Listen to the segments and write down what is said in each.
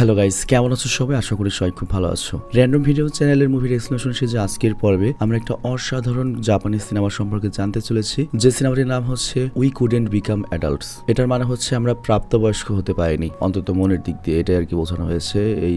Hello guys, কেমন আছো সবাই? আশা করি সবাই খুব ভালো আছো। র্যান্ডম ভিডিও চ্যানেলের মুভির এক্সপ্লেনেশন যে আজকের পর্বে আমরা একটা অসাধারণ জাপানি সিনেমা সম্পর্কে জানতে চলেছি, যে সিনেমাটির নাম হচ্ছে উই কুডেন্ট বিকাম অ্যাডাল্টস। এটার মানে হচ্ছে আমরা প্রাপ্তবয়স্ক হতে পারিনি, অন্তত মনের দিক দিয়ে, এটা আর কি বোঝানো হয়েছে এই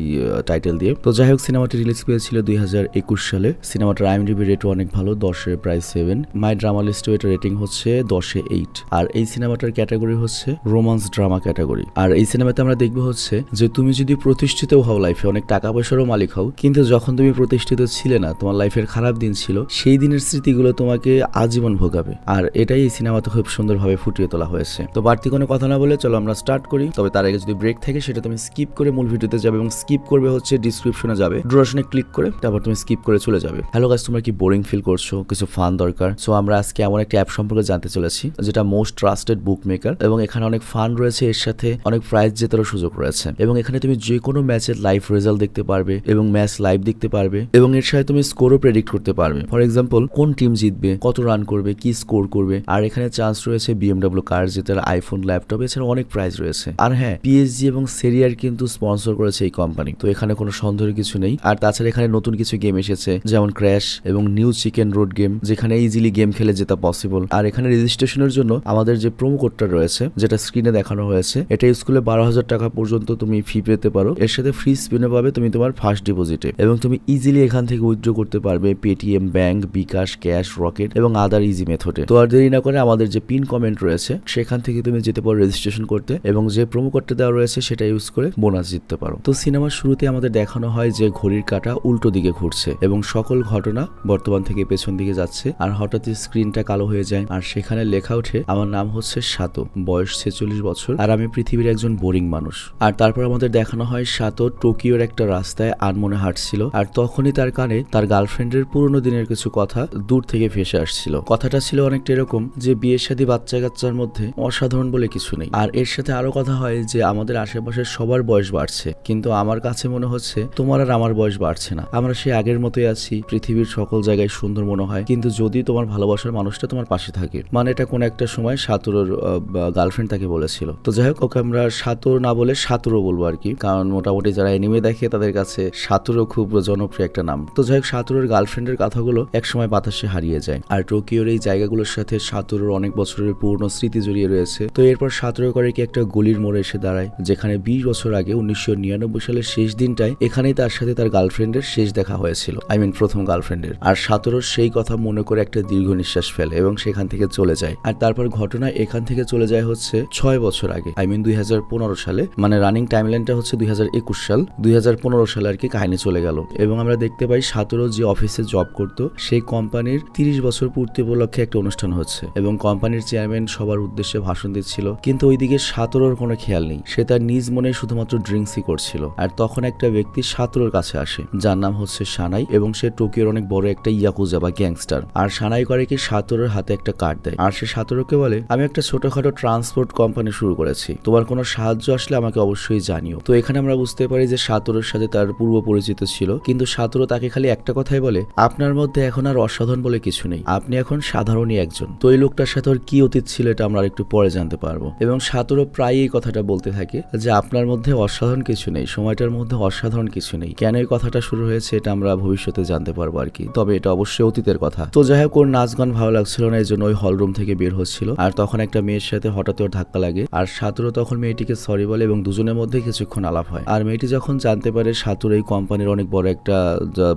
টাইটেল দিয়ে। তো যাই হোক, সিনেমাটি রিলিজ পেয়েছিল 2021 সালে। সিনেমাটার IMDb রেটও অনেক ভালো, 10-এ প্রায় 7। মাই ড্রামা লিস্টে এটা রেটিং হচ্ছে 10-এ 8। আর এই সিনেমাটার ক্যাটাগরি হচ্ছে রোমান্স ড্রামা ক্যাটাগরি। আর এই সিনেমাতে আমরা দেখবো হচ্ছে যে তুমি যদি প্রতিষ্ঠিত হও লাইফে, অনেক টাকা পয়সারও মালিক হও, কিন্তু যখন তুমি প্রতিষ্ঠিত ছিলে না, তোমার লাইফের খারাপ দিন ছিল, সেই দিনের স্মৃতিগুলো তোমাকে আজীবন ভোগাবে। আর এটাই এই সিনেমাতে খুব সুন্দরভাবে ফুটিয়ে তোলা হয়েছে। তো বাড়তি কোনো কথা না বলে চলো আমরা স্টার্ট করি। তবে তার আগে যদি ব্রেক থাকে সেটা তুমি স্কিপ করে মূল ভিডিওতে যাবে, এবং স্কিপ করবে হচ্ছে ডিসক্রিপশনে যাবে, ডুরেশনে ক্লিক করে তারপর তুমি স্কিপ করে চলে যাবে। হ্যালো গাইস, তোমরা কি বোরিং ফিল করছো? কিছু ফান দরকার? সো আমরা আজকে এমন একটা অ্যাপ সম্পর্কে জানতে চলেছি যেটা মোস্ট ট্রাস্টেড বুক মেকার, এবং এখানে অনেক ফান রয়েছে, এর সাথে অনেক প্রাইজ জেতারও সুযোগ রয়েছে। এবং এখানে তুমি যে কোনো ম্যাচের লাইভ রেজাল্ট দেখতে পারবে, এবং ম্যাচ লাইভ দেখতে পারবে, এবং এর সাথে তুমি স্কোরও প্রেডিক্ট করতে পারবে। ফর এক্সাম্পল, কোন টিম জিতবে, কত রান করবে, কি স্কোর করবে। আর এখানে চান্স রয়েছে BMW কার জেতার, আইফোন, ল্যাপটপ, এছাড়া অনেক প্রাইজ রয়েছে। আর হ্যাঁ, PSG এবং সেরিয়ার কিন্তু স্পন্সর করেছে এই কোম্পানি, তো এখানে কোনো সন্দেহের কিছু নেই। আর তাছাড়া এখানে নতুন কিছু গেম এসেছে, যেমন ক্র্যাশ এবং নিউ চিকেন রোড গেম, যেখানে ইজিলি গেম খেলে জেতা পসিবল। আর এখানে রেজিস্ট্রেশনের জন্য আমাদের যে প্রোমো কোডটা রয়েছে, যেটা স্ক্রিনে দেখানো হয়েছে, এটা ইউজ করলে 12,000 টাকা পর্যন্ত তুমি ফি পেতে পারো। এর সাথে ফ্রি স্পিনও পাবে তুমি তোমার ফার্স্ট ডিপোজিটে, এবং তুমি ইজিলি এখান থেকে উইথড্র করতে পারবে পেটিএম, ব্যাংক, বিকাশ, ক্যাশ, রকেট এবং আদার ইজি মেথডে। তো আর দেরি না করে আমাদের যে পিন কমেন্ট রয়েছে সেখান থেকে তুমি যেতে পারো রেজিস্ট্রেশন করতে, এবং যে প্রোমো কোডটা দেওয়া রয়েছে সেটা ইউজ করে বোনাস জিততে পারো। তো সিনেমার শুরুতে আমাদের দেখানো হয় যে ঘড়ির কাঁটা উল্টো দিকে ঘুরছে, এবং সকল ঘটনা বর্তমান থেকে পেছন দিকে যাচ্ছে। আর হঠাৎই স্ক্রিনটা কালো হয়ে যায়, আর সেখানে লেখা ওঠে, আমার নাম হচ্ছে সাতো, বয়স 46 বছর, আর আমি পৃথিবীর একজন বোরিং মানুষ। আর তারপর আমাদের দেখানো হয় সাতো টোকিওর একটা রাস্তায় আনমনে হাঁটছিল, আর তখনই তার কানে তার গার্লফ্রেন্ডের পুরোনো দিনের কিছু কথা দূর থেকে ভেসে আসছিল। কথাটা ছিল অনেকটা এরকম যে বিয়ের শাদী বাচ্চা কাচ্চার মধ্যে অসাধারণ বলে কিছু নেই। আর এর সাথে আরো কথা হয় যে আমাদের আশেপাশের সবার বয়স বাড়ছে, কিন্তু আমার কাছে মনে হচ্ছে তোমার আর আমার বয়স বাড়ছে না, আমরা সেই আগের মতোই আছি। পৃথিবীর সকল জায়গায় সুন্দর মনে হয়, কিন্তু যদি তোমার ভালোবাসার মানুষটা তোমার পাশে থাকে। মানে এটা কোন একটা সময় সাতুরোর গার্লফ্রেন্ড তাকে বলেছিল। তো যাই হোক, ওকে আমরা সাতুর না বলে সাতুরো বলবো আর কি, কারণ মোটামুটি যারা এনিমে দেখে তাদের কাছে সাতুরো খুব জনপ্রিয় একটা নাম। তো যাই হোক, সাতুরোর গার্লফ্রেন্ডের কথাগুলো একসময় বাতাসে হারিয়ে যায়। আর টোকিওর এই জায়গাগুলোর সাথে সাতুরোর অনেক বছরের পুরনো স্মৃতি জড়িয়ে রয়েছে। তো এরপর সাতুরো করে কি একটা গলির মোড়ে এসে দাঁড়ায়, যেখানে 20 বছর আগে 1999 সালের শেষ দিনটায় এখানেই তার সাথে তার গার্লফ্রেন্ডের শেষ দেখা হয়েছিল, প্রথম গার্লফ্রেন্ডের। আর সাতুরো সেই কথা মনে করে একটা দীর্ঘ নিঃশ্বাস ফেলে এবং সেখান থেকে চলে যায়। আর তারপর ঘটনা এখান থেকে চলে যায় হচ্ছে 6 বছর আগে, 2015 সালে। মানে রানিং টাইমলাইনটা হচ্ছে 2021 সাল, 2015 সালে আর কি কাহিনী চলে গেল। এবং আমরা দেখতে পাই সাতুরো যে অফিসে জব করতো সেই কোম্পানির 30 বছর পূর্তি উপলক্ষে একটা অনুষ্ঠান হচ্ছে, এবং কোম্পানির চেয়ারম্যান সবার উদ্দেশ্যে ভাষণ দিচ্ছিল। কিন্তু ওইদিকে সাতুরোর কোনো খেয়াল নেই, সে তার নিজ মনে শুধুমাত্র ড্রিঙ্কসই করছিল। আর তখন একটা ব্যক্তি সাতুরোর কাছে আসে, যার নাম হচ্ছে সানাই, এবং সে টোকিওর অনেক বড় একটা ইয়াকুজা বা গ্যাংস্টার। আর সানাই করে কি সাতুরোর হাতে একটা কার্ড দেয়, আর সে সাতুরোকে বলে, আমি একটা ছোটখাটো ট্রান্সপোর্ট কোম্পানি শুরু করেছি, তোমার কোনো সাহায্য আসলে আমাকে অবশ্যই জানিও। তো এখানে আমরা বুঝতে পারি যে সাতুরোর সাথে তার পূর্ব পরিচিত ছিল, কিন্তু সাতুরো তাকে খালি একটা কথাই বলে, আপনার মধ্যে এখন আর অসাধারণ বলে কিছু নেই, আপনি এখন সাধারণই একজন। তো এই লোকটার সাথে ওর কি অতীত ছিল এটা আমরা একটু পরে জানতে পারবো। এবং সাতুরো প্রায় এই কথাটা বলতে থাকে যে আপনার মধ্যে অসাধারণ কিছু নেই, সময়টার মধ্যে অসাধারণ কিছু নেই। কেন এই কথাটা শুরু হয়েছে এটা আমরা ভবিষ্যতে জানতে পারবো আর কি, তবে এটা অবশ্যই অতীতের কথা। তো যাই হোক, ওর নাচ গান ভালো লাগছিল না, এই জন্য ওই হলরুম থেকে বের হচ্ছিল। আর তখন একটা মেয়ের সাথে হঠাৎ ওর ধাক্কা লাগে, আর সাতুরো তখন মেয়েটিকে সরি বলে, এবং দুজনের মধ্যে কিছুক্ষণ আলাপ হয়। আর মেয়েটি যখন জানতে পারে সাতুরো এই কোম্পানির অনেক বড় একটা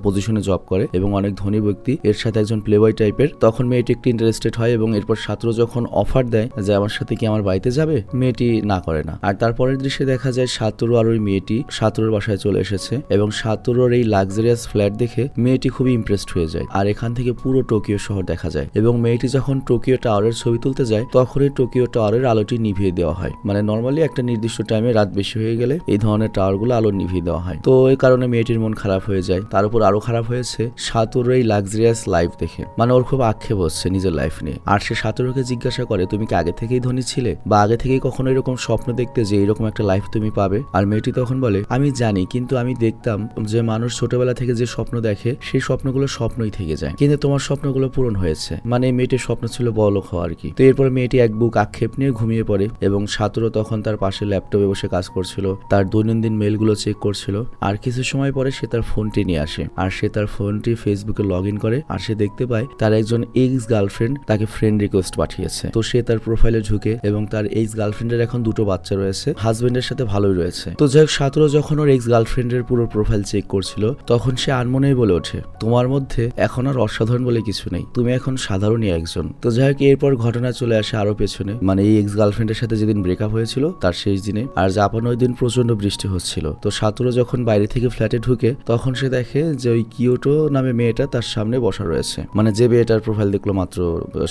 পজিশনে জব করে এবং অনেক ধনী ব্যক্তি, এর সাথে একজন প্লেবয় টাইপের, তখন মেয়েটি একটু ইন্টারেস্টেড হয়। এবং এরপর সাতুরো যখন অফার দেয় যে আমার সাথে কি আমার বাড়িতে যাবে, মেয়েটি না করে না। আর তারপরের দৃশ্যে দেখা যায় সাতুরো আর ওই মেয়েটি সাতুরোর বাসায় চলে এসেছে, এবং সাতুরোর এই লাক্সারিয়াস ফ্ল্যাট দেখে মেয়েটি খুবই ইমপ্রেসড হয়ে যায়। আর এখান থেকে পুরো টোকিও শহর দেখা যায়, এবং মেয়েটি যখন টোকিও টাওয়ারের ছবি তুলতে যায় তখনই টোকিও টাওয়ারের আলোটি নিভিয়ে দেওয়া হয়। মানে নর্মালি একটা নির্দিষ্ট টাইমে রাত বেশি হয়ে গেলে এই ধরনের টাওয়ারগুলো আলো নিভিয়ে দেওয়া হয়। তো এই কারণে মেয়েটির মন খারাপ হয়ে যায়। তার উপর আরো খারাপ হয়েছে সাতুরোর এই লাক্সারিয়াস লাইফ দেখে, মানে ওর খুব আক্ষেপ হচ্ছে নিজের লাইফ নিয়ে। আর সে সাতুরোকে জিজ্ঞাসা করে, তুমি কি আগে থেকেই ধনী ছিলে, বা আগে থেকেই কখনো এরকম স্বপ্ন দেখতে যে এরকম একটা লাইফ তুমি পাবে? আর মেয়েটি তখন বলে, আমি জানি, কিন্তু আমি দেখতাম যে মানুষ ছোটবেলা থেকে যে স্বপ্ন দেখে সেই স্বপ্নগুলো স্বপ্নই থেকে যায়, কিন্তু তোমার স্বপ্নগুলো পূরণ হয়েছে। মানে মেয়েটির স্বপ্ন ছিল বড়লোক হওয়া আর কি। তো এরপর মেয়েটি এক বুক আক্ষেপ নিয়ে ঘুমিয়ে পড়ে, এবং সাতুরো তখন তার পাশে ল্যাপটপে বসে কাজ করছিল। তার দৈনন্দিন মেলগুলো চেক করছিল। আর কিছু সময় পরে সে তার ফোনটি নিয়ে আসে আর সে তার ফোনটি ফেসবুকে লগ ইন করে আর সে দেখতে পায় তার একজন এক্স গার্লফ্রেন্ড তাকে ফ্রেন্ড রিকোয়েস্ট পাঠিয়েছে। তো সে তার প্রোফাইলে ঢুকে এবং তার এক্স গার্লফ্রেন্ডের এখন 2টো বাচ্চা রয়েছে, হাজবেন্ডের সাথে ভালোই রয়েছে। তো যাই হোক, সাতরো যখন ওর এক্স গার্লফ্রেন্ডের পুরো প্রোফাইল চেক করছিল তখন সে আনমনেই বলে ওঠে, তোমার মধ্যে এখন আর অসাধারণ বলে কিছু নেই, তুমি এখন সাধারণই একজন। তো যাই হোক, এরপর ঘটনা চলে আসে আরো পেছনে, মানে এই এক্স গার্লফ্রেন্ডের সাথে যেদিন ব্রেকআপ হয়েছিল তার শেষ দিনে। আর জাপানে ওই দিন প্রচন্ড বৃষ্টি হচ্ছিল। তো সাতরো যখন বাইরে থেকে ফ্ল্যাটে ঢুকে তখন সে দেখে যে ওই কিয়োটো নামে মেয়েটা তার সামনে বসা রয়েছে, মানে যে মেয়েটার প্রোফাইল দেখলো মাত্র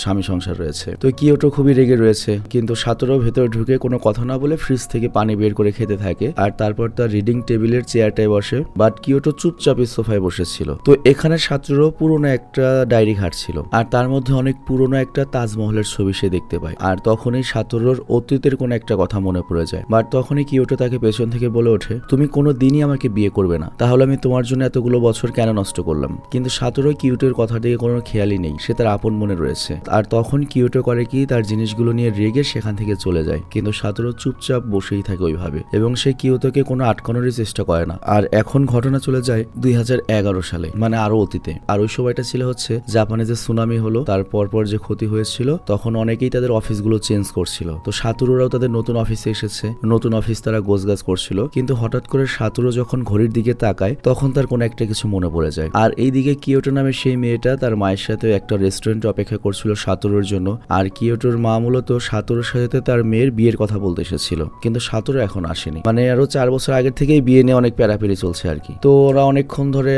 স্বামী সংসার রয়েছে। তো কিয়োটো খুবই রেগে রয়েছে, কিন্তু সাতরো ভেতরে ঢুকে কোনো কথা না বলে ফ্রিজ থেকে পানি বের করে খেতে থাকে আর তারপর তার রিডিং টেবিলের চেয়ারটায় বসে। বাট কিয়োটো চুপচাপ সোফায় বসেছিল। তো এখানে সাতরো পুরোনো একটা ডায়েরি ঘাটছিল আর তার মধ্যে অনেক পুরোনো একটা তাজমহলের ছবি সে দেখতে পায়। আর তখনই সাতরোর অতীতের কোনো একটা কথা মনে পড়ে যায়। বাট তখনই কিয়োটো তাকে পেছন থেকে বলে ওঠে, তুমি কোনো দিনই আমাকে বিয়ে করবে না, তাহলে আমি তোমার জন্য এতগুলো বছর কেন নষ্ট করলাম। কিন্তু সাতরো কিয়োটোর কথা দিকে কোনো খেয়ালই নেই, সে তার আপন মনে রয়েছে। আর তখন কিয়োটো করে কি, তার জিনিসগুলো নিয়ে রেগে সেখান থেকে চলে যায়। কিন্তু সাতরো চুপচাপ বসেই থাকে ওইভাবে এবং সে কিয়োটোকে কোনো আটকানোরই চেষ্টা করে না। আর এখন ঘটনা চলে যায় 2011 সালে, মানে আরো অতীতে। আর ওই সময়টা ছিল হচ্ছে জাপানে যে সুনামি হলো তার পরপর যে ক্ষতি হয়েছিল, তখন অনেকেই তাদের অফিসগুলো চেঞ্জ করছিল। তো সাতোরুরাও তাদের নতুন অফিসে এসেছে, নতুন অফিস তারা গোছগাছ করছিল। কিন্তু হঠাৎ করে সাতোরু যখন ঘড়ির দিকে তাকায় তখন তার কোনো একটা কিছু মনে পড়ে যায়। আর এইদিকে কিয়োটো নামে সেই মেয়েটা তার মায়ের সাথে একটা রেস্টুরেন্টে অপেক্ষা করছিল সাতোরুর জন্য। আর কিয়োটোর মা মূলত সাতোরুর সাথে তার মেয়ের বিয়ের কথা বলতে এসেছিল, কিন্তু সাতোরু এখন আসেনি। মানে আরো 4 বছর আগের থেকেই বিয়ে নিয়ে অনেক প্যারাপেরি চলছে আর কি। তো ওরা অনেকক্ষণ ধরে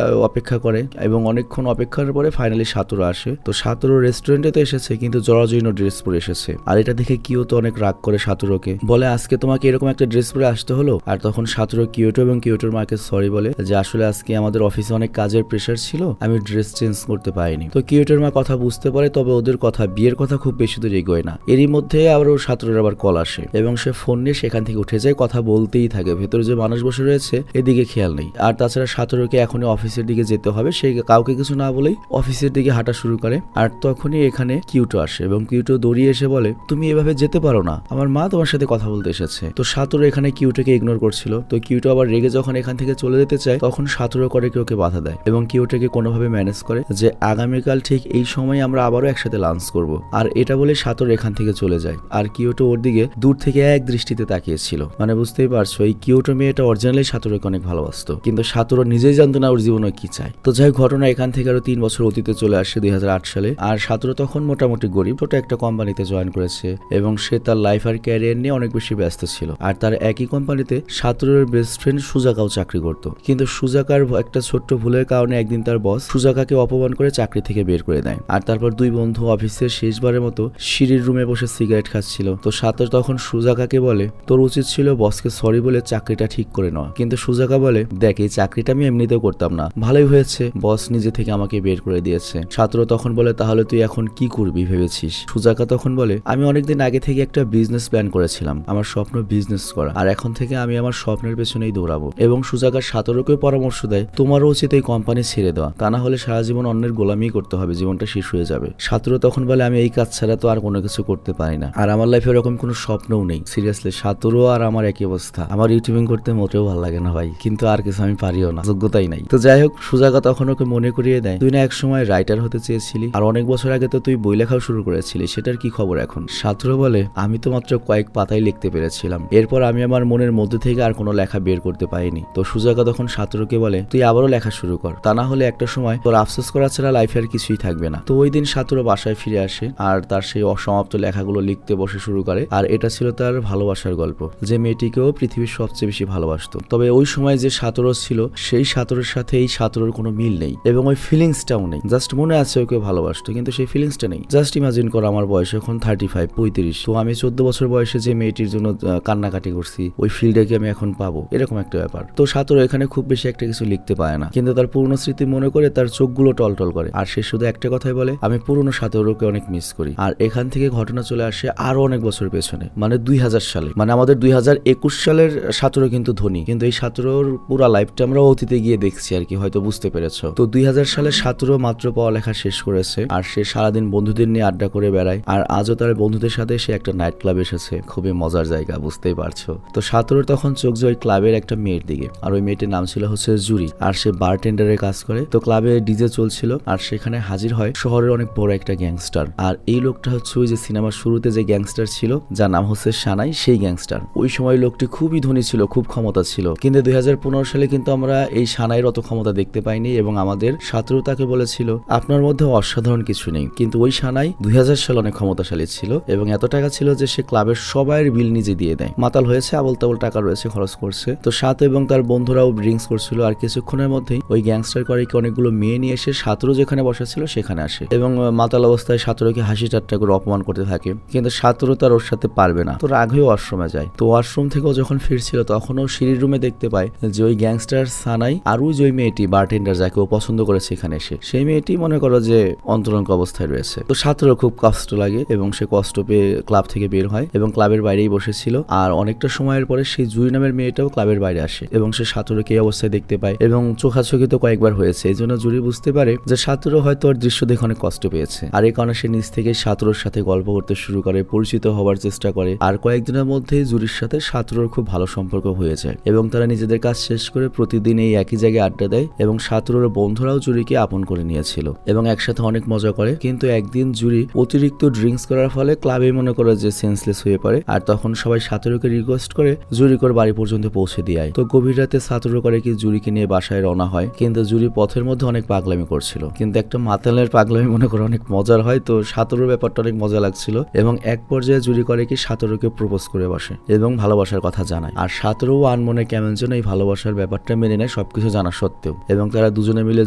অপেক্ষা করে এবং অনেকক্ষণ অপেক্ষার পরে ফাইনালি সাতোরু আসে। তো সাতোরু রেস্টুরেন্টে তো এসেছে কিন্তু জরাজীর্ণ ড্রেস পরে এসেছে। আর এটা দেখে কিয়োটো অনেক রাগ করে সাতোরুকে, বলে আজকে তোমাকে এরকম একটা ড্রেস পরে আসতে হলো। আর তখন সাতোরু কিয়োটো এবং কিয়োটোর মাকে সরি বলে যে আসলে আজকে আমাদের অফিসে অনেক কাজের প্রেশার ছিল, আমি ড্রেস চেঞ্জ করতে পারিনি। তো কিয়োটোর মা কথা বুঝতে পারে, তবে ওদের কথা বিয়ের কথা খুব বেশি দূর এগোয় না। এরই মধ্যে আবারও সাতোরুর আবার কল আসে এবং সে ফোন নিয়ে সেখান থেকে উঠে যায়, কথা বলতেই থাকে। ভেতরে যে মানুষ বসে রয়েছে এদিকে খেয়াল নেই। আর তাছাড়া সাতোরুকে এখনই অফিসের দিকে যেতে হবে, সে কাউকে কিছু না বলেই অফিসের দিকে হাঁটা শুরু করে। আর তখনই এখানে কিয়োটো আসে এবং কিয়োটো দৌড়িয়ে এসে বলে, তুমি এভাবে যেতে পারো না, আমার মা তোমার সাথে কথা বলতে এসেছে। তো সাতোরু এখানে কিয়োটোকে ইগনোর করছিল। তো কিয়োটো আবার রেগে যখন এখান থেকে চলে যেতে চায় তখন সাতোরু করে ওকে বাধা দেয় এবং কিয়োটোকে কোনোভাবে ম্যানেজ করে যে আগামীকাল ঠিক এই সময় আমরা আবারও একসাথে লাঞ্চ করব। আর এটা বলে সাতোরু এখান থেকে চলে যায়। আর কিয়োটো ওর দিকে দূর থেকে এক দৃষ্টিতে তাকিয়েছিল, মানে বুঝতেই পারছো এই কিয়োটো মেয়েটা অরিজিনালি সাতোরুকে অনেক ভালোবাসতো, কিন্তু সাতোরু নিজেই জানতো না ওর জীবনে কি চায়। তো যাই ঘটনা এখান থেকে আরো 3 বছর অতীতে চলে আসে 2008 সালে। আর সাতোরু তখন মোটামুটি গরিব, ছোট একটা কোম্পানিতে জয়েন করেছে এবং সে তার লাইফ আর ক্যারিয়ার নিয়ে অনেক বেশি ব্যস্ত ছিল। আর তার একই কোম্পানিতে সাতোরুর বেস্ট ফ্রেন্ড সুজাকাও চাকরি করত। কিন্তু সুজাকার একটা ছোট্ট ভুলের কারণে একদিন তার বস সুজাকাকে অপমান করে চাকরি থেকে বের করে দেয়। আর তারপর দুই বন্ধু অফিসের শেষবারের মতো সিঁড়ির রুমে বসে সিগারেট খাচ্ছিল। তো সাতোরু তখন সুজাকাকে বলে, তোর উচিত ছিল বসকে সরি বলে চাকরিটা ঠিক করে নেওয়া। কিন্তু সুজাকা বলে, দেখ এই চাকরিটা আমি এমনিতেও করতাম না, ভালোই হয়েছে বস নিজে থেকে আমাকে বের করে দিয়েছে। সাতোরু তখন বলে, তাহলে তুই এখন কি করবি ভেবেছিস? সুজাকা তখন বলে, আমি অনেকদিন আগে থেকে একটা বিজনেস প্ল্যান করেছিলাম, আমার স্বপ্ন বিজনেস করা, আর এখন থেকে আমি আমার স্বপ্নের পেছনেই দৌড়াবো। এবং সুজাকা সাতোরুকে পরামর্শ দেয়, তোমারও উচিত এই কোম্পানি ছেড়ে দেওয়া, তা না হলে সারা জীবন অন্যের গোলামি করতে হবে, জীবনটা শেষ হয়ে যাবে। সাতোরু তখন বলে, আমি এই কাজ ছাড়া তো আর কোনো কিছু করতে পারি না, আর আমার লাইফে এরকম কোনো স্বপ্নও নেই। সিরিয়াসলি সাতোরু আর আমার একই অবস্থা, আমার ইউটিউবিং করতে মোটেও ভালো লাগে না ভাই, কিন্তু আর কিছু আমি পারিও না, যোগ্যতাই নাই। তো যাই হোক, সুজাকা তখন ওকে মনে করিয়ে দেয়, তুই না এক সময় রাইটার হতে চেয়েছিলি, আর অনেক বছর আগে তো তুই বই লেখাও শুরু করেছিলি, সেটার কি খবর এখন? সাতোরু বলে, আমি তো মাত্র কয়েক পাতায় লিখতে পেরেছিলাম, এরপর আমি আমার মনের মধ্যে থেকে আর কোনো লেখা বের করতে পারিনি। তো সুজাকা তখন সাতোরুকে বলে, তুই আবারও লেখা শুরু কর, তা না হলে একটা সময় তোর আফসোস করা ছাড়া লাইফে আর কিছুই থাকবে না। তো ওই দিন সাতোরু বাসায় ফিরে আসে আর তার সেই অসমাপ্ত লেখাগুলো লিখতে বসে শুরু করে। আর এটা ছিল তার ভালোবাসার গল্প, যে মেয়েটিকেও পৃথিবীর সবচেয়ে বেশি ভালোবাসতো। তবে ওই সময় যে সাতোরু ছিল সেই সাতোরুর সাথে এই সাতোরুর কোনো মিল নেই এবং ওই ফিলিংসটাও নেই। জাস্ট মনে আছে ওকে ভালোবাসতো, কিন্তু সেই ফিলিংসটা নেই। জাস্ট ইমাজিন করো, আমার বয়স এখন 35 তো আমি 14 বছর বয়সে যে মেয়েটির জন্য কান্নাকাটি করছি, ওই ফিলটা কি আমি এখন পাবো? এরকম একটা ব্যাপার। তো সাতোরু এখানে খুব বেশি একটা কিছু লিখতে পারে না, কিন্তু তার পুরনো স্মৃতি মনে করে তার চোখগুলো টলটল করে। আর সে শুধু একটা কথাই বলে, আমি পুরনো সাতোরুকে অনেক মিস করি। আর এখান থেকে ঘটনা চলে আসে আরো অনেক বছর পেছনে, মানে 2000 সালে, মানে আমাদের 2021 সালের সাতোরু কিন্তু ধনী, কিন্তু এই সাতোরুর পুরো লাইফটা আমরা অতীতে গিয়ে দেখছি আর কি, হয়তো বুঝতে পেরেছো। তো 2000 সালে সাতোরু মাত্র পড়ালেখা শেষ করেছে আর সে সারাদিন বন্ধুদের নিয়ে আড্ডা করে বেড়ায়। আর আজও তার বন্ধুদের সাথে সে একটা নাইট ক্লাব এসেছে, খুবই মজার জায়গা, বুঝতেই পারছো। তো সাতোরু তখন চোখ যায় ওই ক্লাবের একটা মেয়ের দিকে, আর ওই মেয়েটির নাম ছিল হচ্ছে জুরি, আর সে বারটেন্ডারের কাজ করে। তো ক্লাবে ডিজে চলছিল, আর সেখানে হাজির হয় শহরের অনেক বড় একটা গ্যাংস্টার। আর এই লোকটা হচ্ছে ওই যে সিনেমার শুরুতে যে গ্যাংস্টার ছিল যার নাম হচ্ছে সানাই, সেই গ্যাংস্টার। ওই সময় লোকটি খুবই ধনী ছিল, খুব ক্ষমতা ছিল, কিন্তু 2015 সালে কিন্তু আমরা এই সানাইয়ের অত ক্ষমতা দেখতে পাইনি, এবং আমাদের ছাত্র তাকে বলেছিল আপনার মধ্যে অসাধারণ কিছু নেই। কিন্তু ওই সানাই 2000 সালে অনেক ক্ষমতাশালী ছিল, এবং এত টাকা ছিল যে সে ক্লাবের সবাই বিল নিজে দিয়ে দেয়। মাতাল হয়েছে, আবল তাবল টাকা রয়েছে, খরচ করছে। তো সাথে এবং তার বন্ধুরাও ড্রিঙ্কস করছিল, আর কিছুক্ষণের মধ্যেই ওই গ্যাংস্টার করে অনেকগুলো মেয়ে নিয়ে এসে ছাত্র যেখানে বসা ছিল সেখানে আসে, এবং মাতাল অবস্থায় ছাত্রকে হাসি ঠাট্টা করে অপমান করতে থাকে। কিন্তু ছাত্র তার ওর সাথে পারবে না, তো রাগ হয়ে ওয়াশরুমে যায়। তো ওয়াশরুম থেকেও যখন ফিরছিল তখনও সিঁড়ির রুমে দেখতে পায় যে ওই গ্যাংস্টার সানাই আর ওই যে ওই মেয়েটি বারটেন্ডার যাকে ও পছন্দ করেছে এখানে এসে, সেই মেয়েটি মনে করো যে অন্তরঙ্গ অবস্থায় রয়েছে। তো ছাত্রের খুব কষ্ট লাগে, এবং সে কষ্ট পেয়ে ক্লাব থেকে বের হয় এবং ক্লাবের বাইরেই বসেছিল। আর অনেকটা সময়ের পরে সেই জুই নামের মেয়েটাও ক্লাবের বাইরে আসে, এবং সে ছাত্রকে এই অবস্থায় দেখতে পায়, এবং চোখাচোখি তো কয়েকবার হয়েছে। এই জন্য জুরি বুঝতে পারে যে ছাত্র হয়তো ওর দৃশ্য দেখে অনেক কষ্ট পেয়েছে, আর এই কারণে সে নিজ থেকে ছাত্রর সাথে গল্প করতে শুরু করে, পরিচিত হওয়ার চেষ্টা করে। আর কয়েকদিনের মধ্যেই জুরির সাথে ছাত্রর খুব ভালো সম্পর্ক হয়ে যায়, এবং তারা নিজেদের কাজ শেষ করে প্রতিদিন এই একই জায়গায় আড্ডা দেয়, এবং ছাত্রর বন্ধুরাও জুরিকে আপন করে নিয়েছিল এবং একসাথে অনেক মজা করে। কিন্তু একদিন জুরি অতিরিক্ত ড্রিঙ্কস করার ফলে ক্লাবে মনে করে যে সেন্সলেস হয়ে পড়ে, আর তখন সবাই ছাত্রকে রিকোয়েস্ট করে জুরিকর বাড়ি পর্যন্ত পৌঁছে দিয়ে আয়। তো গভীর রাতে ছাত্র করে কি জুরিকে নিয়ে বাসায় রওনা হয়, কিন্তু জুরি পথের মধ্যে অনেক পাগলামি করছিল, কিন্তু একটা মাতালের পাগলামি মনে করে অনেক মজার হয়। তো ছাত্রের ব্যাপারটা অনেক মজা লাগছিল, এবং এক পর্যায়ে জুরি করে কি ছাত্রকে প্রপোজ করে বসে এবং ভালোবাসার কথা জানায়। আর ছাত্রও আনমনে কেমন যেন এই ভালোবাসার ব্যাপারটা মেনে নেয় সবকিছু জানা সত্ত্বেও, এবং তারা দুজনে মিলে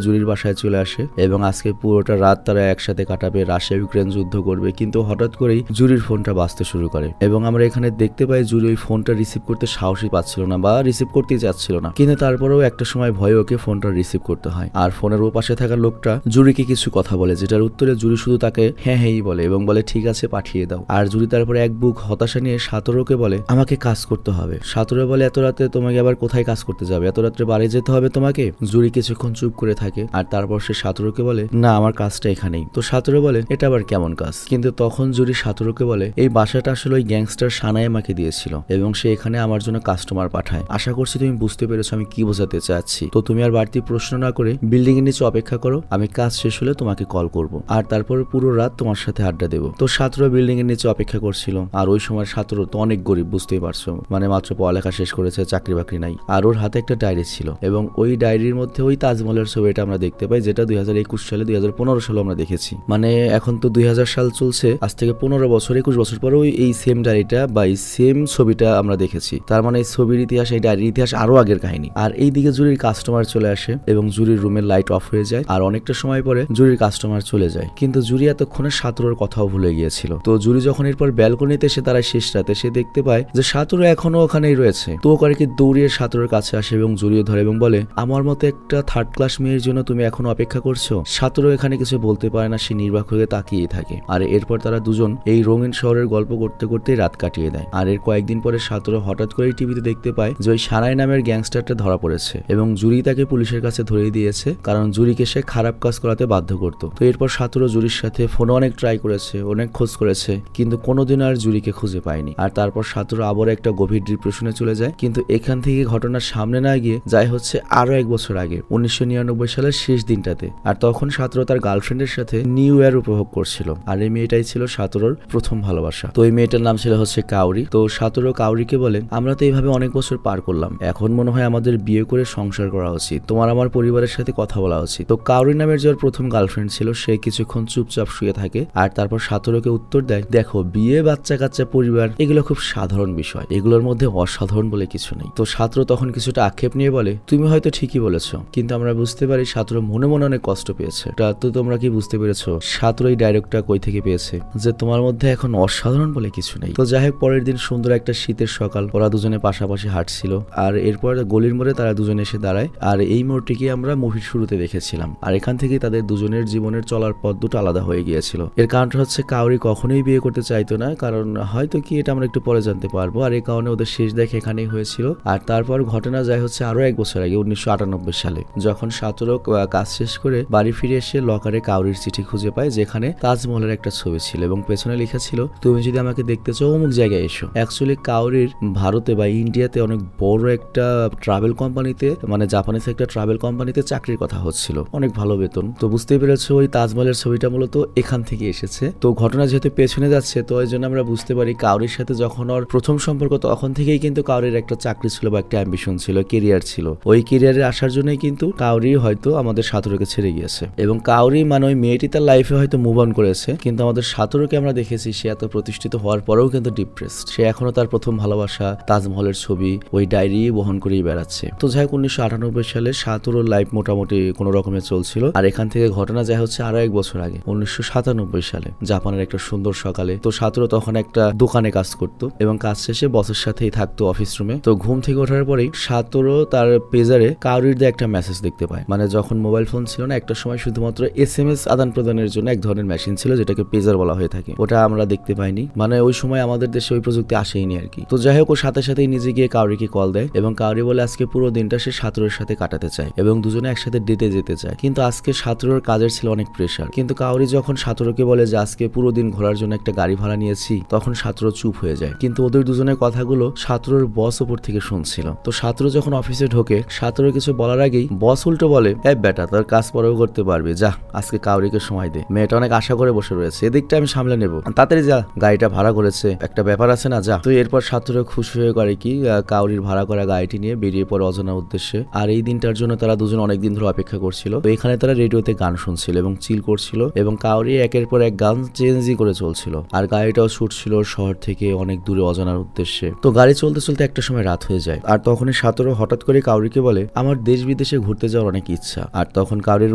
জুরির বাসায় চলে আসে, এবং আজকে পুরোটা রাত তারা একসাথে কাটাবে, রাশিয়া ইউক্রেন যুদ্ধ করবে। কিন্তু হঠাৎ করেই জুরির ফোনটা বাজতে শুরু করে, এবং আমরা এখানে দেখতে পাই জুরি ওই ফোনটা রিসিভ করতে সাহসই পাচ্ছিল না বা রিসিভ করতেই চাচ্ছিল না, কিন্তু তারপরেও একটা সময় ভয়ে ওকে ফোনটা রিসিভ করতে হয়। আর ফোনের ও পাশে থাকা লোকটা জুরিকে কিছু কথা বলে, যেটার উত্তরে জুরি শুধু তাকে হ্যাঁ হ্যাঁই বলে এবং বলে ঠিক আছে পাঠিয়ে দাও। আর জুরি তারপরে এক বুক হতাশা নিয়ে সাতরোকে বলে আমাকে কাজ করতে হবে। সাতরো বলে এত রাতে তোমাকে আবার কোথায় কাজ করতে যাবে, এত রাত্রে বাড়ি যেতে হবে তোমাকে। জুরি কিছুক্ষণ চুপ করে থাকে, আর তারপর সে সাতরোকে বলে না আমার কাজটা এখানেই। তো সাতরো বলে এটা আবার কেমন কাজ। কিন্তু তখন জুরি সাতরোকে বলে এই বাসাটা আসলে ওই গ্যাংস্টার সানাই আমাকে দিয়েছিল, এবং সে এখানে আমার জন্য কাস্টমার পাঠায়। আশা করছি তুমি বুঝতে পেরেছো আমি কি বোঝাতে চাচ্ছি। তো তুমি আর বাড়তি প্রশ্ন না করে বিল্ডিং এর নিচে অপেক্ষা করো, আমি কাজ শেষ হলে তোমাকে কল করব, আর তারপর পুরো রাত তোমার সাথে আড্ডা দেবো। তো সাতরো বিল্ডিং এর নিচে অপেক্ষা করছিল, আর ওই সময় সাতরো তো অনেক গরিব, বুঝতেই পারছো, মানে মাত্র পড়ালেখা শেষ করেছে, চাকরি বাকরি নাই। আর ওর হাতে একটা ডায়েরি ছিল, এবং ওই ডায়েরির মধ্যে ওই তাজমহলের ছবিটা আমরা দেখতে পাই, যেটা 2021 সালে 2015 সালে আমরা দেখেছি। মানে এখন তো 2000 সাল চলছে, আজ থেকে 15 বছর 21 বছর পরেও এই সেম ডায়েরিটা বা এই সেম ছবিটা আমরা দেখেছি। তার মানে এই ছবির ইতিহাস, এই ডায়েরির ইতিহাস আরো আগের কাহিনী। আর এই দিকে জুরির কাস্টমার চলে আসে, এবং জুরির রুমের লাইট অফ হয়ে যায়, আর অনেকটা সময় পরে জুরির কাস্টমার চলে যায়। কিন্তু জুরি এতক্ষণে সাতরোর কথাও ভুলে গিয়েছিল। তো জুরি যখন এরপর ব্যালকনিতে এসে তারা শেষ রাতে সে দেখতে পায় যে সাতরো এখনো ওখানেই রয়েছে। তো ও করে কি দৌড়িয়ে সাতরোর কাছে আসে এবং জড়িয়ে ধরে এবং বলে আমার মতো একটা থার্ড ক্লাস মেয়ের জন্য তুমি এখনো অপেক্ষা করছো। সাতরো এখানে কিছু বলতে পারে না, সে নির্বাক হয়ে তাকিয়ে থাকে। আর এরপর তারা দুজন এই রঙিন শহরের গল্প করতে করতে রাত কাটিয়ে দেয়। আর এর কয়েকদিন পরে সাতরো হঠাৎ করে টিভিতে দেখতে পায় যে ওই সানাই নামের গ্যাংস্টারটা ধরা পড়েছে, এবং জুরি তাকে পুলিশের কাছে ধরিয়ে দিয়েছে, কারণ জুরিকে সে খারাপ কাজ করাতে বাধ্য করত। তো এরপর সাতরো জুরির সাথে ফোনে অনেক ট্রাই করেছে, অনেক খোঁজ করেছে, কিন্তু কোনোদিন আর জুরিকে খুঁজে পায়নি। আর তারপর সাতরো আবার একটা গভীর ডিপ্রেশনে চলে যায়। কিন্তু এখান থেকে ঘটনার সামনে না গিয়ে যায় হচ্ছে আরো এক বছর আগে 1999 সালের শেষ দিনটাতে। আর তখন সাতরো তার গার্লফ্রেন্ডের সাথে নিউ ইয়ার উপভোগ করছিল, আর এই মেয়েটাই ছিল সাতরোর প্রথম ভালোবাসা। তো এই মেয়েটার নাম ছিল হচ্ছে কাউরি। তো সাতরো কাউরিকে বলে আমরা তো এইভাবে অনেক বছর পার করলাম, এখন মনে হয় আমাদের বিয়ে করে সংসার করা উচিত, তোমার আমার পরিবারের সাথে কথা বলা উচিত। তো কাউরি নামের যার প্রথম গার্লফ্রেন্ড ছিল সে কিছুক্ষণ চুপচাপ শুয়ে থাকে, আর তারপর সাতরোকে উত্তর দেয় দেখো বিয়ে, বাচ্চা কাচ্চা, পরিবার এগুলো খুব সাধারণ বিষয়, এগুলোর মধ্যে অসাধারণ বলে কিছু নেই। তো সাতরো তখন কিছুটা আক্ষেপ নিয়ে বলে তুমি হয়তো ঠিকই বলেছো, কিন্তু আমরা বুঝতে পারি সাতরো মনে মনে অনেক কষ্ট পেয়েছে। তা তো তোমরা কি বুঝতে পেরেছো সাতরো এই ডায়লগটা কই থেকে পেয়েছে, যে তোমার মধ্যে এখন অসাধারণ বলে কিছু নেই। তো যাই হোক, পরের দিন সুন্দর একটা শীতের সকাল, ওরা দুজনে পাশাপাশি হাঁটছিল, আর এরপর গলির মোড়ে তারা দুজনে এসে দাঁড়ায়। আর এই মোড়টিকে আমরা মুভির শুরুতে দেখেছিলাম, আর এখান থেকে তাদের দুজনের জীবনের চলার পথ দুটো আলাদা হয়ে গিয়েছিল। এর কারণটা হচ্ছে কাউরি কখনোই বিয়ে করতে চাইতো না, কারণ হয়তো কি এটা আমরা একটু পরে জানতে পারবো। আর এই কারণে ওদের শেষ দেখা এখানেই হয়েছিল। আর তারপর ঘটনা যায় হচ্ছে আরো এক বছর আগে 1998 সালে, যখন সাতরো কাজ শেষ করে বাড়ি ফিরে এসে লকারে কাউরির চিঠি খুঁজে পায়, যেখানে তাজমহলের একটা ছবি ছিল এবং পেছনে লেখা ছিল তুমি যদি আমাকে দেখতে চাও অমুক জায়গায় এসো। অ্যাকচুয়ালি কাউরির ভারতে বা ইন্ডিয়াতে অনেক বড় একটা ট্রাভেল কোম্পানিতে, মানে জাপানিজ একটা ট্রাভেল কোম্পানিতে চাকরির কথা হচ্ছিল, অনেক ভালো বেতন। তো বুঝতেই পেরেছো ওই তাজমহলের ছবিটা মূলত এখান থেকে এসেছে। তো ঘটনা যেহেতু পেছনে যাচ্ছে, তো এই জন্য আমরা বুঝতে পারি কাউরির সাথে যখন ওর প্রথম সম্পর্ক তখন থেকেই কিন্তু কাউরির একটা চাকরি ছিল বা একটা অ্যাম্বিশন ছিল, কেরিয়ার ছিল। ওই কেরিয়ারে আসার জন্যই কিন্তু কাউরি হয়তো আমাদের সাতোরুকে ছেড়ে গিয়েছে, এবং কাউরি মানে ওই মেয়েটি তার লাইফে হয়তো মুভ অন করেছে, কিন্তু আমাদের সাতোরুকে আমরা দেখেছি সে এত প্রতিষ্ঠিত হওয়ার পরেও কিন্তু ডিপ্রেসড। সে এখনো তার প্রথম ভালোবাসা তাজমহলের ছবি ওই ডায়েরি বহন করেই বেড়াচ্ছে। তো যাই হোক 1998 সালে সাতোরুর লাইফ মোটামুটি কোনো রকমে চলছিল। আর এখান থেকে ঘটনা যায় হচ্ছে আরো এক বছর আগে 1997 সালে জাপানের একটা সুন্দর সকালে। তো সাতোরু তখন একটা দোকানে কাজ করতো এবং কাজ শেষে বসের সাথেই থাকতো অফিস রুমে। তো ঘুম থেকে ওঠার পরেই সাতোরু তার পেজারে কাউরির দিয়ে একটা মেসেজ দেখতে পায়। মানে যখন মোবাইল ফোন ছিল না, একটা সময় শুধুমাত্র SMS আদান প্রদানের জন্য এক ধরনের মেশিন ছিল যেটাকে পেজার বলা হয়ে থাকে, ওটা আমরা দেখতে পাইনি, মানে ওই সময় আমাদের দেশে ওই প্রযুক্তি আসেইনি আর কি। তো যাই হোক ও সাথে সাথেই নিজে গিয়ে কাউরিকে কল দেয় এবং কাউরি বলে আজকে পুরো দিনটা সে সাতোরুর সাথে কাটাতে চায় এবং দুজনে একসাথে ডেটে যেতে চায়। কিন্তু আজকে সাতোরুর কাজের ছিল অনেক প্রেশার। কিন্তু কাউরি যখন সাতোরুকে বলে যে আজকে পুরো দিন ঘোরার জন্য একটা গাড়ি ভাড়া নিয়েছি, তখন সাতোরু চুপ হয়ে যায়। কিন্তু ওদের দুজনের কথাগুলো সাতোরুর বস উপর থেকে শুনছিল। তো সাতোরু যখন অফিসে ঢোকে, সাতোরু কিছু বলার আগেই বস উল্টো বলে, এই বেটা তোর কাজ পরেও করতে পারবি, যা আজকে কাউরিকে সময় দে, মেয়েটা অনেক আশা করে বসে রয়েছে, এদিকটা আমি সামলে নেবো, তাড়াতাড়ি যা, গাড়িটা ভাড়া করেছে, একটা ব্যাপার আছে না, যা। তো এরপর সাতোরু খুশি হয়ে করে কি কাউরির ভাড়া করা গাড়িটি নিয়ে বেরিয়ে পড়ে অজানা উদ্দেশ্যে। আর এই দিনটার জন্য তারা দুজন অনেকদিন ধরে অপেক্ষা করছিল। তো এখানে তারা রেডিওতে গান শুনছিল এবং চিল করছিল এবং কাউরি একের পর এক গান চেঞ্জই করে চলছিল। আর গাড়িটাও ছুটছিল শহর থেকে অনেক দূরে অজানার উদ্দেশ্যে। তো গাড়ি চলতে চলতে একটা সময় রাত হয়ে যায়। আর তখনই সাতোরু হঠাৎ করে কাউরিকে বলে, আমার দেশ বিদেশে ঘুরতে যাওয়ার অনেক ইচ্ছা। আর তখন কাউরির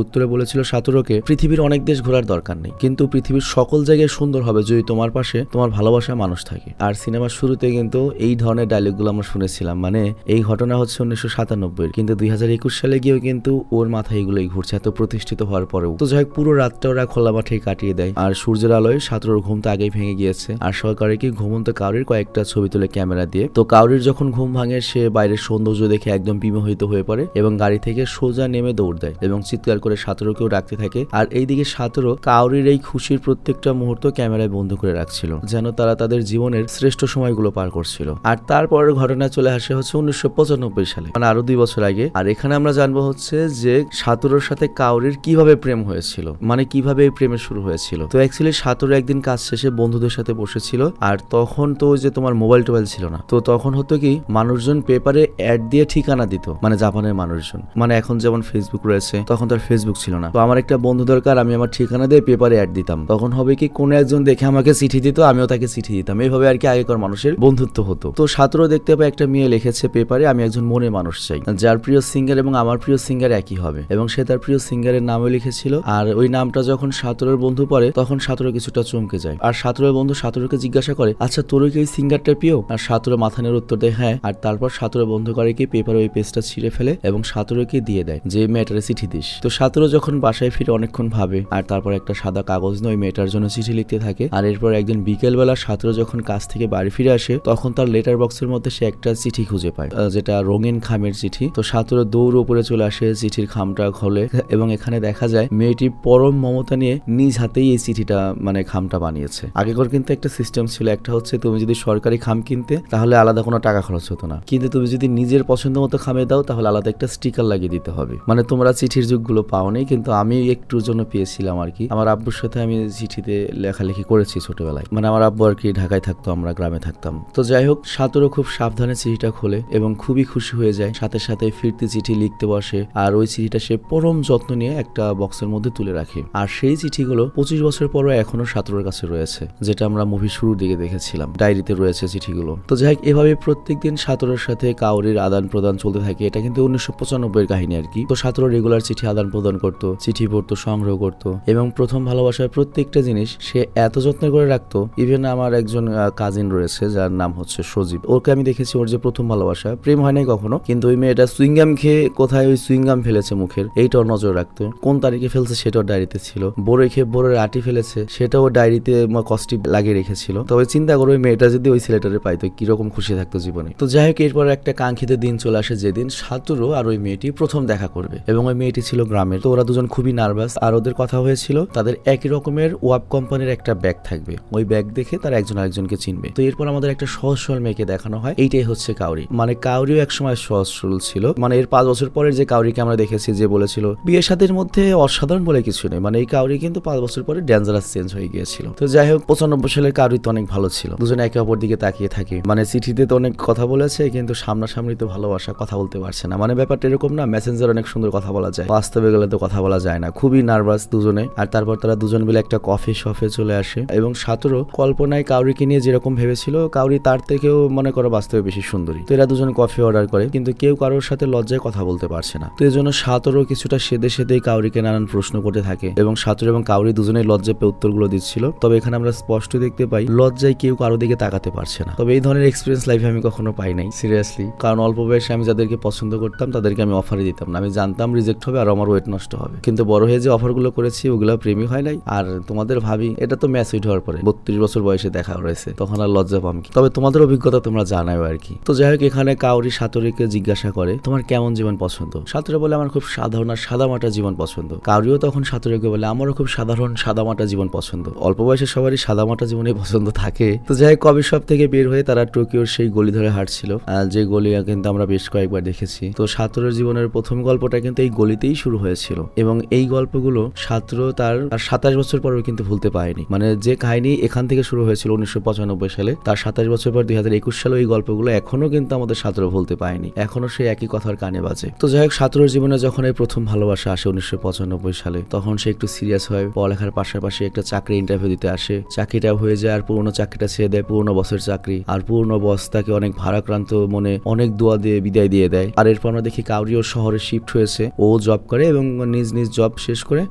উত্তরে বলেছিল সাতোরুকে, পৃথিবীর অনেক দেশ ঘোরার দরকার নেই, কিন্তু পৃথিবীর সকল জায়গায় সুন্দর হবে যদি তোমার পাশে তোমার ভালোবাসা মানুষ থাকে। আর সিনেমার শুরুতে কিন্তু এই ধরনের ডায়লগগুলো আমরা শুনেছিলাম। মানে এই ঘটনা হচ্ছে 1997, কিন্তু 2021 সালে গিয়েও কিন্তু ওর মাথায় এগুলোই ঘুরছে এত প্রতিষ্ঠিত হওয়ার পরেও। তো যাই হোক পুরো রাতটা ওরা খোলা মাঠেই কাটিয়ে দেয়। আর সূর্যের আলোয় সাতোরুর ঘুম তো আগেই ভেঙে গিয়েছে। আর সরকারে কি ঘুমন্ত কাউরির কয়েকটা ছবি তুলে ক্যামেরা দিয়ে। তো কাউরির যখন ঘুম ভাঙে, সে বাইরের সৌন্দর্য দেখে একদম বিমোহিত হয়ে পড়ে এবং গাড়ি থেকে সোজা নেমে দৌড় দেয় এবং চিৎকার করে সাতোরুকেও ডাকতে থাকে। আর এইদিকে সাতোরু কাউরির এই খুশির প্রত্যেকটা মুহূর্ত ক্যামেরায় বন্ধ করে রাখছিল, যেন তারা তাদের জীবনের শ্রেষ্ঠ সময়গুলো পার করছিল। আর তারপরের ঘটনা চলে আসে হচ্ছে 1995 সালে, মানে আরো 2 বছর আগে। আর এখানে আমরা জানবো হচ্ছে যে সাতোরুর সাথে কাউরির কিভাবে প্রেম হয়েছিল, মানে কিভাবে এই প্রেমের শুরু হয়েছিল। তো অ্যাকচুয়ালি সাতোরু একদিন কাজ শেষে বন্ধুদের সাথে বসেছিল। আর তখন তো যে তোমার মোবাইল টোবাইল ছিল না, তো তখন হতো কি মানুষজন পেপারে অ্যাড দিয়ে ঠিকানা দিত, মানে জাপানের মানুষজন, মানে এখন যেমন ফেসবুক রয়েছে তখন তার ফেসবুক ছিল না। তো আমার একটা বন্ধু দরকার, আমি আমার ঠিকানা দিয়ে পেপারে অ্যাড দিতাম। তখন হবে কি কোনো একজন দেখে আমাকে চিঠি দিত, আমিও তাকে চিঠি দিতাম, এইভাবে আর কি আগেকার মানুষের বন্ধুত্ব হতো। তো সাতোরু দেখতে পাই একটা মেয়ে লিখেছে পেপারে, আমি একজন মনে মানুষ চাই যার প্রিয় সিঙ্গার এবং আমার প্রিয় সিঙ্গার একই হবে, এবং সে তার প্রিয় সিঙ্গারের নামও লিখেছিল। আর ওই নামটা যখন সাতোরুর বন্ধু পড়ে তখন সাতোরু কিছুটা চমকে যায়। আর সাতোরুর বন্ধু সাতোরুকে জিজ্ঞাসা করে, আচ্ছা তোর কি এই সিঙ্গারটা প্রিয়? আর সাতোরু মাথা নেড়ে উত্তর দেয় হ্যাঁ। আর তারপর সাতোরু বন্ধু করে কি পেপারে ওই পেজটা ছিঁড়ে ফেলে এবং সাতোরুকে দিয়ে দেয় যে মেয়েটারে চিঠি দিস। তো সাতোরু যখন বাসায় ফিরে অনেকক্ষণ ভাবে, আর তারপর একটা সাদা কাগজ নিয়ে ওই মেয়েটার জন্য চিঠি লিখতে থাকে। আর এরপর একদিন বিকেলবেলা সাতোরু যখন কাজ থেকে বাড়ি ফিরে আসে, তখন তার লেটার বক্সের মধ্যে সে একটা চিঠি খুঁজে পায়, যেটা রঙিন খামের চিঠি। তো সাতোরু দৌড় উপরে চলে আসে, চিঠির খামটা খোলে এবং এখানে দেখা যায় মেয়েটি পরম মমতা নিয়ে নিজ হাতেই এই চিঠিটা মানে খামটা বানিয়েছে। আগেকার কিন্তু একটা সিস্টেম ছিল, একটা হচ্ছে তুমি যদি সরকারি খাম কিনতে তাহলে আলাদা কোনো টাকা খরচ হতো না, কিন্তু তুমি যদি নিজের পছন্দ মতো খামে দাও তাহলে আলাদা একটা স্টিকার লাগিয়ে দিতে হবে। মানে তোমরা চিঠির যুগগুলো পাওনি, কিন্তু আমি একটুর জন্য পেয়েছিলাম আর কি। আমার আব্বুর সাথে আমি চিঠিতে লেখালেখি করেছি ছোটবেলায়, মানে আমার আব্বু আর কি ঢাকায় থাকতো, আমরা গ্রামে থাকতাম। তো যাই হোক সাতোরু খুব সাবধানে চিঠিটা খোলে এবং খুবই খুশি হয়ে যায়, সাথে সাথে ফিরতি চিঠি লিখতে বসে। আর ওই চিঠিটা সে পরম যত্ন নিয়ে একটা বক্সের মধ্যে তুলে রাখে। আর সেই চিঠিগুলো 25 বছর পরও এখনো সাতোরুর কাছে রয়েছে, যেটা আমরা মুভি শুরুর দিকে দেখেছিলাম, ডায়েরিতে রয়েছে চিঠিগুলো। তো যাই হোক এভাবে প্রত্যেকদিন সাতোরুর সাথে কাউরির আদান প্রদান চলতে থাকে। এটা কিন্তু 1995 কাহিনী আর কি। তো সাতোরু রেগুলার চিঠি আদান প্রদান করতো, চিঠি পড়তো, সংগ্রহ করতো এবং প্রথম ভালোবাসার প্রত্যেকটা জিনিস সে এত যত্ন করে রাখতো। ইভেন আমার একজন কাজিন রয়েছে যার নাম হচ্ছে সজীব, ওকে আমি দেখেছি, ওর যে প্রথম ভালোবাসা, প্রেম হয় নাই কখনো, কিন্তু ওই মেয়েটা সুইংগাম খেয়ে কোথায় ওই সুইংগাম ফেলেছে মুখের, এইটাও নজর রাখতো। কোন তারিখে ফেলছে সেটাও ডায়েরিতে ছিল। বড়ই খেয়ে বড়ের আটি ফেলেছে সেটাও ডায়েরিতে কষ্টি লাগিয়ে রেখেছিল। তবে চিন্তা করো ওই মেয়েটা যদি ওই ছেলেটারে পাইতো কিরকম খুশি থাকতো জীবনে। তো যাই হোক এরপর একটা কাঙ্ক্ষিত দিন চলে আসে, যেদিন সাতোরু আর ওই মেয়েটি প্রথম দেখা করবে এবং ওই মেয়েটি ছিল গ্রামের। তো ওরা দুজন খুবই নার্ভাস, আর ওদের কথা হয়েছিল তাদের একই রকমের ওয়াব কোম্পানির একটা ব্যাগ থাকবে, ওই ব্যাগ দেখে তারা একজন আরেকজনকে চিনবে। তো এরপর আমাদের একটা সহজ সরল মেয়েকে দেখানো দেখানো হয়, এইটাই হচ্ছে কাউরি। মানে কাউরিও একসময় সহজ সরল ছিল, মানে এর 5 বছর পরের যে কাউরিকে আমরা দেখেছি যে বলেছিল বিয়ে শাদীর মধ্যে অসাধারণ বলে কিছু নেই, মানে এই কাউরি কিন্তু 5 বছর পরে ডেঞ্জারাস চেঞ্জ হয়ে গিয়েছিল। তো যাই হোক 95 সালের কাউরি তো অনেক ভালো ছিল, দুজনে একে অপর দিকে তাকিয়ে থাকে, মানে চিঠিতে তো অনেক কথা বলেছে কিন্তু সামনাসামনি তো ভালোবাসা কথা বলতে পারছে না, মানে ব্যাপারটা এরকম না, মেসেঞ্জার অনেক সুন্দর কথা বলা যায়, বাস্তবে গেলে তো কথা বলা যায় না, খুবই নার্ভাস দুজনে। আর তারপর তারা দুজন মিলে একটা কফি শপে চলে আসে এবং সাতরও কল্পনায় কাউরিকে নিয়ে যেরকম ভেবেছিল কাউরি তার থেকেও মনে করো বাস্তবে বেশি সুন্দরী। তো এরা দুজন কফি অর্ডার করে কিন্তু কেউ কারোর সাথে লজ্জায় কথা বলতে পারছে না। তো এই জন্য সাতরও কিছুটা সেদে সেদেই কাউরিকে নানান প্রশ্ন করতে থাকে এবং সাতর এবং কাউরি দুজনেই লজ্জায় পেয়ে উত্তরগুলো দিচ্ছিল। তবে এখানে আমরা স্পষ্ট দেখতে পাই লজ্জায় কেউ কারো দিকে তাকাতে পারছে না। তবে এই ধরনের এক্সপিরিয়েন্স লাইফে আমি কখনো পাই নাই সিরিয়াসলি, কারণ অল্প বয়সে আমি যাদেরকে পছন্দ করতাম তাদেরকে আমি অফারই দিতাম না, আমি জানতাম রিজেক্ট হবে আর আমার ওয়েট নষ্ট হবে, কিন্তু বড় হয়ে যে অফারগুলো করেছি ওগুলো প্রেমই হয় নাই। আর তোমাদের ভাবি এটা তো ম্যাচুইড হওয়ার পরে 32 বছর বয়সে দেখা রয়েছে, তখন আর লজ্জা পাম কি। তবে তোমাদের অভিজ্ঞতা তোমরা জানাও আর কি। তো যাই হোক এখানে কাউরি সাতরিকে জিজ্ঞাসা করে তোমার কেমন জীবন পছন্দ, সাতরে বলে আমার খুব সাধারণ আর সাদামাটা জীবন পছন্দ। কাউরিও তখন সাতরিকে বলে আমারও খুব সাধারণ সাদামাটা জীবন পছন্দ। অল্প বয়সে সবারই সাদামাটা জীবনে পছন্দ থাকে। তো যাই হোক কফি শপ থেকে বের হয়ে তারা টোকিওর সেই গলি ধরে হাঁটছিল, যে গলি কিন্তু আমরা বেশ কয়েকবার দেখেছি। তো সাতরের জীবনের প্রথম গল্পটা কিন্তু এই গলিতেই শুরু হয়েছিল এবং এই গল্পগুলো সাতর তার 27 বছর পরেও কিন্তু ভুলতে পারেনি। মানে যে কাহিনী এখান থেকে শুরু হয়েছিল 1995 সালে, তার 27 বছর পর 2021 সালে এই গল্পগুলো এখনো কিন্তু আমাদের সাতর ভুলতে পারেনি, এখনো সেই একই কথার কানে বাজে। তো যাই হোক সাতরের জীবনে যখন এই প্রথম ভালোবাসা আসে 1995 সালে, তখন সে একটু সিরিয়াস হয়, পড়ালেখার পাশাপাশি একটা চাকরি ইন্টারভিউ দিতে আসে। চাকরিটা হয়ে যায় আর পুরোনো চাকরিটা ছেড়ে দেয়, পুরোনো বসের চাকরি। আর পুরোনো বস তাকে অনেক ভারাক্রান্ত মনে অনেক দোয়া দিয়ে বিদায় দিয়ে দেয়। আর এরপর আমরা দেখি কাউরিও শহরে শিফট হয়েছে, ও জব করে এবং নিজ নিজ জব শেষ করে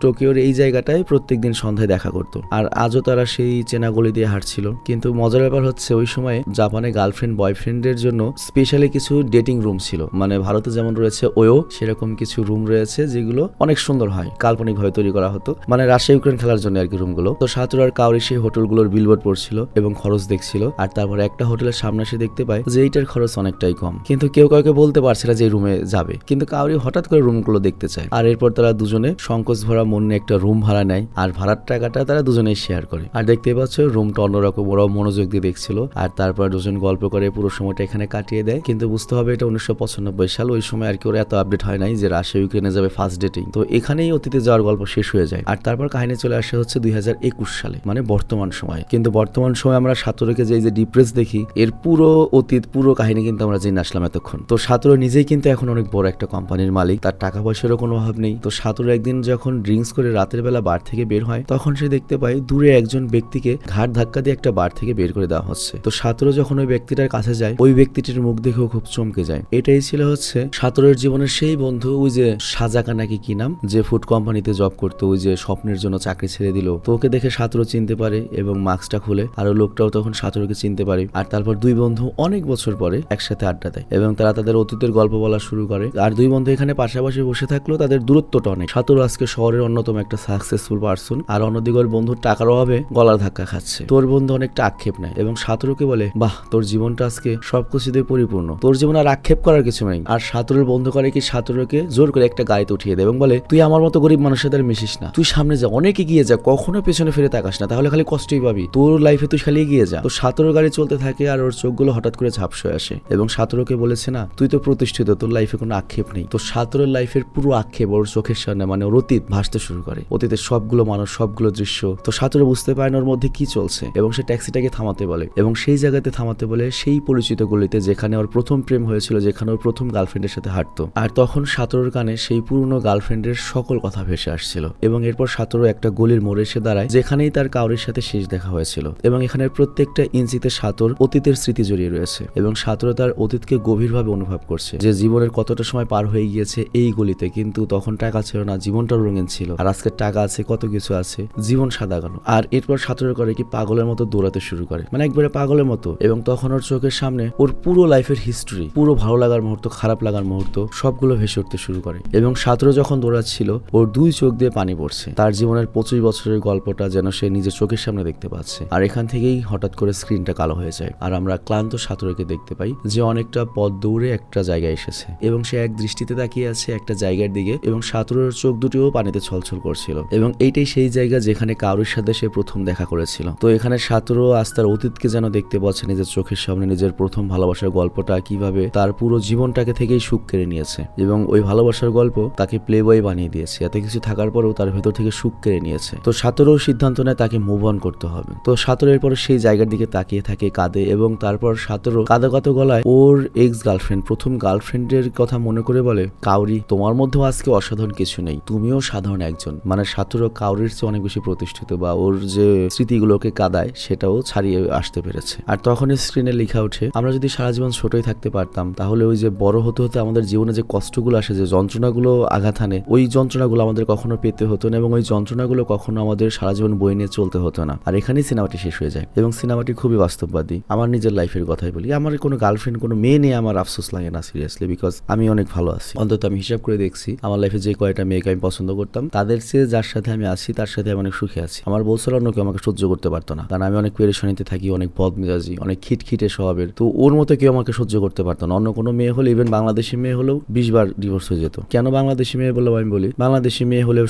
টোকিওর এই জায়গাটায় প্রত্যেকদিন সন্ধ্যায় দেখা করতো। আর আজও তারা সেই চেনা গলি দিয়ে হাঁটছিল। কিন্তু মজার ব্যাপার হচ্ছে ওই সময় জাপানে গার্লফ্রেন্ড বয়ফ্রেন্ডের জন্য স্পেশালি কিছু ডেটিং রুম ছিল, মানে ভারতে যেমন রয়েছে ওয়ো সেরকম কিছু রুম রয়েছে যেগুলো অনেক সুন্দর হয়, কাল্পনিক ভাবে তৈরি করা হতো, মানে রাশিয়া ইউক্রেন খেলার জন্য আর কি রুমগুলো। তো সাতুর আর কাউরি সেই হোটেলগুলোর বিলবোর্ড পড়ছিল এবং খরচ দেখছিল। আর তারপর একটা হোটেলের সামনে এসে দেখতে পায় যে এইটার খরচ অনেকটাই কম, কিন্তু কেউ কাউকে বলতে পারছে না যে রুমে যাবে, কিন্তু কাউরি হঠাৎ করে রুমগুলো দেখতে চায়। আর এরপর তারা দুজনে সংকোচ ভরা মন নিয়ে একটা রুম ভাড়া নেয় আর ভাড়ার টাকাটা তারা দুজনেই শেয়ার করে। আর দেখতে পাচ্ছ রুমটা অন্যরকম, ওরাও মনোযোগ দিয়ে দেখছিল। আর তারপর দুজন গল্প করে পুরো সময়টা এখানে কাটিয়ে দেয়। কিন্তু বুঝতে হবে এটা 1995 সাল, ওই সময় আর কি ওরা এত আপডেট হয় নাই যে রাশিয়া ইউক্রেনে যাবে ফার্স্ট ডেটিং। তো এখানেই অতীতে যাওয়ার গল্প শেষ হয়ে যায়। আর তারপর কাহিনী চলে আসে হচ্ছে 2021 সালে, মানে বর্তমান সময়। কিন্তু বর্তমান সময় আমরা সাতরকে যে ডিপ্রেস দেখি এর পুরো অতীত পুরো কাহিনী কিন্তু আমরা জেনে আসলাম এতক্ষণ। তো সাতর নিজেই কিন্তু এখন অনেক বড় একটা কোম্পানির মালিক, তার টাকা পয়সারও কোনো অভাব নেই। তো সাতর একদিন যখন ড্রিঙ্কস করে রাতের বেলা বার থেকে বের হয় তখন সে দেখতে পায় দূরে একজন ব্যক্তিকে ঘাট ধাক্কা দিয়ে একটা বার থেকে বের করে দেওয়া হচ্ছে। তো সাতর যখন ওই ব্যক্তিটার কাছে যায় ওই ব্যক্তিটির মুখ দেখেও খুব চমকে যায়। এটাই ছিল হচ্ছে সাতরের জীবনের সেই বন্ধু, ওই যে সাজাকা নাকি কি নাম, যে ফুড কোম্পানিতে জব করতো, ওই যে স্বপ্নের জন্য চাকরি ছেড়ে দিল। তো ওকে দেখে সাতর চিনতে পারে এবং মাস্কটা খুলে, আর লোকটাও তখন সাতরকে চিনতে পারে। আর তারপর দুই বন্ধু অনেক বছর পরে একসাথে আড্ডা দেয় এবং তারা তাদের অতীতের গল্প বলা শুরু করে। আর দুই বন্ধু এখানে পাশাপাশি বসে থাকলেও তাদের দূরত্বটা অনেক। সাতর আজকে শহরের অন্যতম একটা সাকসেসফুল পার্সন, আর অন্যদিকের বন্ধুর টাকার অভাবে গলার ধাক্কা খাচ্ছে। তোর বন্ধু অনেকটা আক্ষেপ নেয় এবং সাতরকে বলে বাহ তোর জীবনটা আজকে সবকিছু দিয়ে পরিপূর্ণ, তোর জীবন আর আক্ষেপ করার কিছু নেই। আর সাতরের বন্ধু করে কি সাতরকে জোর করে একটা গাড়িতে উঠিয়ে দেয় এবং বলে তুই আমার মতো গরিব মানুষের সাথে মিশিস না, তুই সামনে যা, অনেক এগিয়ে যা, কখনো পেছনে ফিরে তাকাস না, তাহলে খালি কষ্টই পাবি, তোর লাইফে তুই খালি এগিয়ে যা। তো সাতরের গাড়ি চলতে থাকে আর ওর চোখগুলো হঠাৎ করে ঝাপস হয়ে আসে এবং সাতরকে বলেছে না তুই তো প্রতিষ্ঠিত, তোর লাইফে কোনো আক্ষেপ নেই। তো সাতরের লাইফের পুরো আক্ষেপ ওর চোখের সামনে, মানে ওর অতীত ভাসতে শুরু করে, অতীতের সবগুলো মানুষ সবগুলো দৃশ্য। তো সাতরে বুঝতে পারে না ওর মধ্যে কি চলছে এবং সে ট্যাক্সিটাকে থামাতে বলে এবং সেই জায়গাতে থামাতে বলে সেই পরিচিত গলিতে যেখানে ওর প্রথম প্রেম হয়েছিল, যেখানে ওর প্রথম গার্লফ্রেন্ডের সাথে হাঁটতো। আর তখন সাতরের কানে সেই পুরনো গার্লফ্রেন্ডের সকল কথা ভেসে আসছিল এবং এরপর সাতরও একটা গলির মোড়ে এসে দাঁড়ায় যেখানেই তার কাউরির সাথে শেষ দেখা হয়েছিল এবং এখানের প্রত্যেকটা ইঞ্চিতে সাতর অতীতের স্মৃতি জড়িয়ে রয়েছে এবং সাতর তার অতীতকে গভীরভাবে অনুভব করছে যে জীবনের কতটা সময় পার হয়ে গিয়েছে এই গলিতে, কিন্তু তখন টাকা ছিল না, জীবনটা রঙিন ছিল, আর আজকে টাকা আছে, কত কিছু আছে, জীবন সাদা কালো। আর এরপর সাতর করে কি পাগলের মতো দৌড়াতে শুরু করে, মানে একবারে পাগলের মতো। এবং তখন ওর চোখের সামনে ওর পুরো লাইফের হিস্ট্রি, পুরো ভালো লাগার মুহূর্ত, খারাপ লাগার মুহূর্ত সবগুলো ভেসে উঠতে শুরু করে এবং সাতর যখন দৌড়াচ্ছিল ওর দুই চোখ দিয়ে পানি পড়ছে, তার জীবনের 25 বছরের গল্পটা যেন সে নিজের চোখের সামনে দেখতে পাচ্ছে। আর এখান থেকেই হঠাৎ করে স্ক্রিনটা কালো হয়ে যায় আর আমরা ক্লান্ত সাতরকে দেখতে পাই যে অনেকটা পথ দৌড়ে একটা জায়গায় এসেছে এবং সে এক দৃষ্টিতে তাকিয়ে আছে একটা জায়গার দিকে এবং সাতরের চোখ দুটিও পানিতে ছলছল করছিল এবং এইটাই সেই জায়গা যেখানে কারোর সাথে সে প্রথম দেখা করেছিল। তো এখানে সাতরও আজ তার অতীতকে যেন দেখতে পাচ্ছে নিজের চোখে চোখের সামনে নিজের প্রথম ভালোবাসার গল্পটা কিভাবে তার পুরো জীবনটাকে থেকেই সুখ কেড়ে নিয়েছে, এবং ওই ভালোবাসার গল্প তাকে প্লে বয় বানিয়ে দিয়েছে। এত কিছু থাকার পরেও তার ভেতর থেকে সুখ কেড়ে নিয়েছে। তো সাতোরও সিদ্ধান্ত নেয় তাকে মুভ অন করতে হবে। তো সাতোরের পরে সেই জায়গার দিকে তাকিয়ে থাকে, কাঁদে, এবং তারপর সাতোরও কাঁদো গলায় ওর এক্স গার্লফ্রেন্ড, প্রথম গার্লফ্রেন্ডের কথা মনে করে বলে, কাউরি, তোমার মধ্যেও আজকে অসাধারণ কিছু নেই, তুমিও সাধারণ একজন। মানে সাতোরও কাউরির চেয়ে অনেক বেশি প্রতিষ্ঠিত, বা ওর যে স্মৃতিগুলোকে কাঁদায় সেটাও ছাড়িয়ে আসতে পেরেছে। আর তখনই স্ক্রিনে লেখা ওঠে, আমরা যদি সারা জীবন ছোটই থাকতে পারতাম, তাহলে ওই যে বড় হতে হতে আমাদের জীবনে যে কষ্টগুলো আসে, যে যন্ত্রণাগুলো আঘাত হানে, ওই যন্ত্রণাগুলো আমাদের কখনো পেতে হতো না, এবং ওই যন্ত্রণাগুলো কখনো আমাদের সারা জীবন বই নিয়ে চলতে হতো না। আর এখানেই সিনেমাটি শেষ হয়ে যায়, এবং সিনেমাটি খুবই বাস্তববাদী। আমার নিজের লাইফের কথাই বলি, আমার কোনো গার্লফ্রেন্ড, কোনো মেয়ে নিয়ে আমার আফসোস লাগে না সিরিয়াসলি, বিকজ আমি অনেক ভালো আছি। অন্তত আমি হিসাব করে দেখছি আমার লাইফে যে কয়টা মেয়েকে আমি পছন্দ করতাম, তাদের চেয়ে যার সাথে আমি আছি তার সাথে আমি অনেক সুখী আছি। আমার বউ ছাড়া অন্য কেউ আমাকে সহ্য করতে পারতো না, কারণ আমি অনেক পেরেশানিতে থাকি, অনেক বদমেজাজি, অনেক খিটখিটে স্বভাবের। তো ওর মতো কেউ আমাকে সহ্য করতে পারতো না। অন্য কোনো মেয়ে হলে, ইভেন বাংলাদেশি মেয়ে হলেও 20 বার ডিভোর্স হয়ে যেত। কেন বাংলাদেশি মেয়ে বললাম আমি বলি, বাংলাদেশি মেয়ে হলেও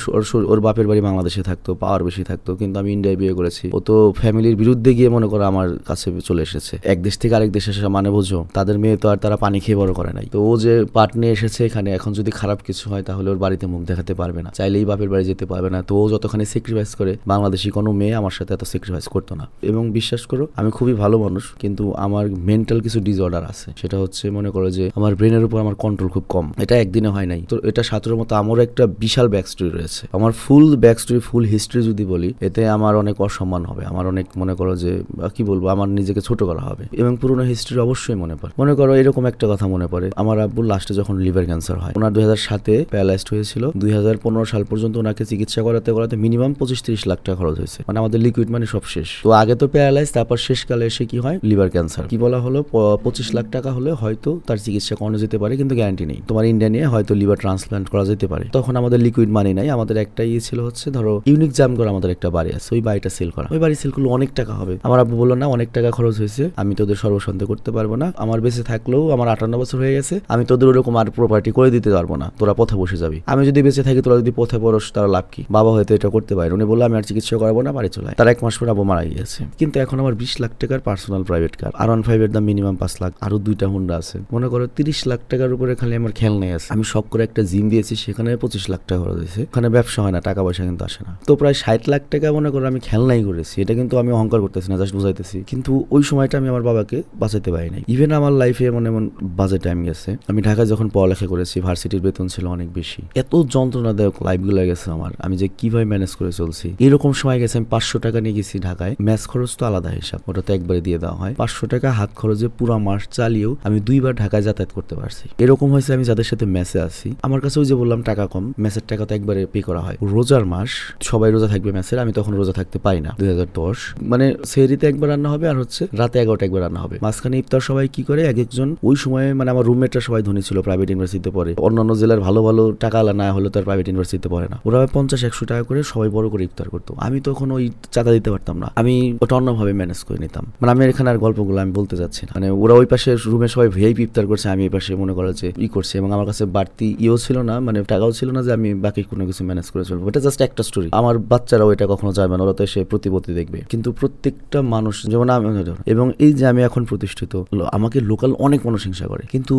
ওর বাপের বাড়ি বাংলাদেশে থাকতো, পাওয়ার বেশি থাকতো, কিন্তু আমি ইন্ডিয়ায় বিয়ে করেছি। ও তো ফ্যামিলির বিরুদ্ধে গিয়ে মনে করো আমার কাছে চলে এসেছে। এক দেশ থেকে আরেক দেশে আসা মানে বোঝো, তাদের মেয়ে তো আর তারা পানি খেয়ে বড় করে নাই। তো ও যে পাট নিয়ে এসেছে এখানে, এখন যদি খারাপ কিছু হয় তাহলে ওর বাড়িতে মুখ দেখাতে পারবে না, চাইলেই বাপের বাড়ি যেতে পারবে না। তো ও যতখানি স্যাক্রিফাইস করে, বাংলাদেশি কোনো মেয়ে আমার সাথে এত স্যাক্রিফাইস করতো না। এবং বিশ্বাস করো, আমি খুবই ভালো মানুষ, কিন্তু আমার মেন্টাল কিছু ডিসঅর্ডার আছে। সেটা হচ্ছে, মনে করো যে আমার ব্রেনের উপর আমার কন্ট্রোল খুব কম। এটা একদিনে হয় নাই। তো এটা সাতোরের মতো আমারও একটা বিশাল ব্যাক স্টোরি রয়েছে। আমার ফুল ব্যাক স্টোরি, ফুল হিস্ট্রি যদি বলি, এতে আমার অনেক অসম্মান হবে, আমার অনেক, মনে করো যে কি বলবো, আমার নিজেকে ছোট করা হবে। এবং পুরোনো হিস্ট্রি অবশ্যই মনে পড়ে। মনে করো এরকম একটা কথা মনে পড়ে, আমার আব্বুর লাস্টে যখন লিভার ক্যান্সার হয়, ওনার 2007-এ প্যারালাইজড হয়েছিল। 2015 সাল পর্যন্ত ওনাকে চিকিৎসা করাতে মিনিমাম 25-30 লাখ টাকা খরচ হয়েছে। মানে আমাদের লিকুইড মানি সব শেষ। তো আগে তো প্যারালাইজ, তারপর শেষকালে এসে কি হয়, লিভার ক্যান্সার। কি বলা হলো, 25 লাখ টাকা হলে হয়তো তার চিকিৎসা করানো যেতে পারে, কিন্তু গ্যারান্টি নেই। তোমার ইন্ডিয়া নিয়ে হয়তো লিভার ট্রান্সপ্লান্ট করা যেতে পারে। তখন আমাদের লিকুইড মানি নাই। আমাদের একটা ছিল হচ্ছে, ধরো ইউনিক জাম করে আমাদের একটা বাড়ি আছে, ওই বাড়িটা সেল করা। ওই বাড়ি সেল করলে অনেক টাকা হবে। আমার আব্বু বললো, না, অনেক টাকা খরচ হয়েছে, আমি তোদের সর্বশান্ত করতে পারবো না। আমার বেঁচে থাকলেও আমার 58 বছর হয়ে গেছে, আমি তোদের ওরকম আর প্রপার্টি করে দিতে পারবো না, তোরা পথে বসে যাবি। আমি যদি বেঁচে থাকি, তোরা যদি পথে পড়স, তারা লাভ কি? বাবা হয়তো এটা করতে পারে। উনি বললো, আমি আর চিকিৎসা করাবো না, বাড়ি চলে। তার 1 মাস পর আব্বু মারা গিয়েছে। কিন্তু এখন আমার 20 লাখ টাকার পার্সোনাল প্রাইভেট কার, R15 এর দাম মিনিমাম 5 লাখ, আরো 2টা হুন্ডা আছে। মনে করো 30 লাখ টাকার উপরে খালি আমার খেলনাই আছে। আমি শখ করে একটা জিম দিয়েছি, সেখানে 25 লাখ টাকা খরচ হয়েছে। ওখানে ব্যবসা হয় না, টাকা পয়সা কিন্তু আসে না। তো প্রায় 60 লাখ টাকা মনে করো আমি খেলনাই করেছি। এটা কিন্তু আমি অহংকার করতেছি না, জাস্ট বুঝাইতেছি। কিন্তু ওই সময়টা আমি আমার বাবাকে বাঁচাতে পারি নাই। ইভেন আমার লাইফে এমন এমন বাজে টাইম গেছে। আমি ঢাকায় যখন পড়ালেখা করেছি, ভার্সিটির বেতন ছিল অনেক বেশি। এত যন্ত্রণাদায়ক লাইফগুলো গেছে আমার, আমি যে কিভাবে ম্যানেজ করে চলছি। এরকম সময় গেছে, আমি 500 টাকা নিয়ে গেছি ঢাকায়। ম্যাচ খরচ তো আলাদা হিসাব, ওটা তো একবারে দিয়ে দেওয়া হয়। 500 টাকা হাত খরচে পুরো মাস চালিয়েও আমি 2 বার ঢাকায় যাতায়াত করতে পারছি। এরকম হয়েছে, আমি যাদের সাথে ম্যাচে আছি, আমার কাছে ওই যে বললাম টাকা কম, ম্যাচের টাকা তো একবারে পে করা হয়। রোজার মাস, সবাই রোজা থাকবে ম্যাচের, আমি তখন রোজা থাকতে পারি না। 2010 মানে সেহরিতে একবার রান্না হবে, আর হচ্ছে রাতে 11টা একবার রান্না হবে। মাঝখানে ইফতার সবাই কি করে, এক একজন ওই সময়, মানে আমার রুমমেটরা সবাই ধনী ছিল, প্রাইভেট ইউনিভার্সিটিতে পড়ে। অন্যান্য জেলার ভালো ভালো টাকা আলা না হলে তার প্রাইভেট ইউনিভার্সিটিতে পড়ে না। ওরা 50-100 টাকা করে সবাই বড় করে ইফতার করতো। আমি তখন ওই চাঁদা দিতে পারতাম না, আমি ওটা অন্যভাবে ম্যানেজ করে নিতাম। মানে আমি এখানে আর গল্পগুলো আমি বলতে যাচ্ছি না। মানে ওরা ওই পাশে রুমে সবাই ভিআইপি ইফতার করছে, আমি এই পাশে মনে করো যে করছে, এবং আমার কাছে বাড়তি ছিল না, মানে টাকাও ছিল না যে আমি বাকি কোনো কিছু ম্যানেজ করে চলবো। এটা জাস্ট একটা স্টোরি। আমার বাচ্চারাও এটা কখনো যাবে না, ওরা তো এসে প্রতিপত্তি দেখবে। কিন্তু প্রত্যেকটা মানুষ, যেমন আমি, এবং এই যে আমি এখন প্রতিষ্ঠিত, আমাকে লোকাল অনেক মানুষ হিংসা করে। কিন্তু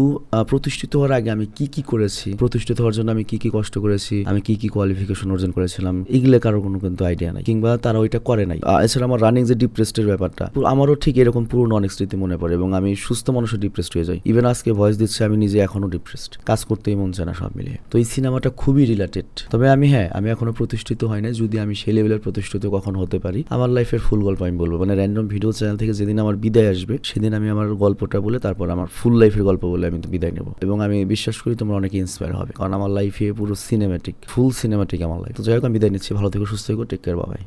প্রতিষ্ঠিত হওয়ার আগে আমি কি কি করেছি, প্রতিষ্ঠিত হওয়ার জন্য আমি কি কি কষ্ট করেছি, আমি কি কি কোয়ালিফিকেশন অর্জন করেছিলাম, এগুলো কারো কোনো কিন্তু আইডিয়া নাই, কিংবা তারা ওইটা করে নাই। এছাড়া আমার রানিং যে ডিপ্রেসডের ব্যাপারটা, আমারও ঠিক এরকম পুরনো অনেক স্মৃতি মনে পড়ে, এবং আমি সুস্থ মানুষের ডিপ্রেসড হয়ে যাই। ইভেন আজকে ভয়েস দিচ্ছে, আমি নিজে এখনো ডিপ্রেসড, কাজ করতেই মন চায় না সব মিলিয়ে। তো এই সিনেমাটা খুবই রিলেটেড। তবে আমি এখনো প্রতিষ্ঠিত হয় না। যদি আমি সেই লেভেলের প্রতিষ্ঠিত কখন হতে পারি, আমার লাইফের ফুল গল্প আমি বলবো। মানে র্যান্ডম ভিডিও চ্যানেল থেকে যেদিন আমার বিদায় আসবে, সেদিন আমি আমার গল্পটা বলে, তারপর আমার ফুল লাইফের গল্প বলে আমি তো বিদায় নেব। এবং আমি বিশ্বাস করি তোমরা অনেকে ইন্সপায়ার হবে, কারণ আমার লাইফে পুরো সিনেম্যাটিক, ফুল সিনেম্যাটিক আমার লাইফ। তো যাই হোক, আমি বিদায় নিচ্ছি। ভালো থেকো, সুস্থ থেকো, টেক কেয়ার, বাই।